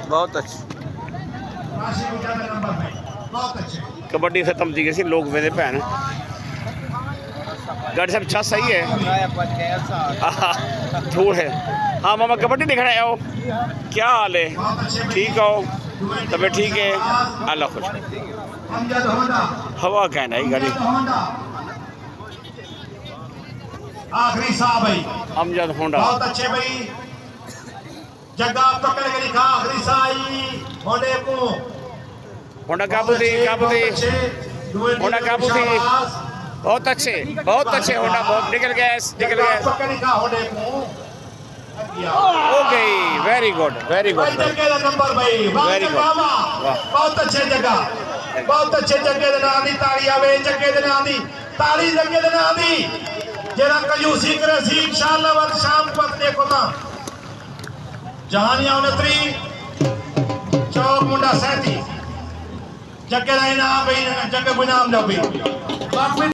बहुत अच्छी कबड्डी खत्म थी कैसी लोग मेरे भैन गाड़ी सब अच्छा सही है धूल है। हाँ मामा कबड्डी दिखा आओ क्या हाल है ठीक हो तबीयत ठीक है अल्लाह खुश हवा कहना है गाड़ी आखिरी साहब भाई अमजद होंडा बहुत अच्छे भाई जगह पकड़ के लिखा आखिरी साई होंडे को होंडा काबूती होंडा काबूती बहुत अच्छे होंडा बहुत निकल गए पकड़ लिखा होंडे को ओके वेरी गुड जगह का नंबर भाई वेरी गुड बहुत अच्छे जगह दे नाम दी ताली आवे जगह दे नाम दी ताली जगह दे नाम दी जेड़ा कयूसी करे सी इंशाअल्लाह वक्त शाम को देखो ना जहानिया 29 चौक मुंडा 37 जगह का इनाम भाई जगह को इनाम लो भाई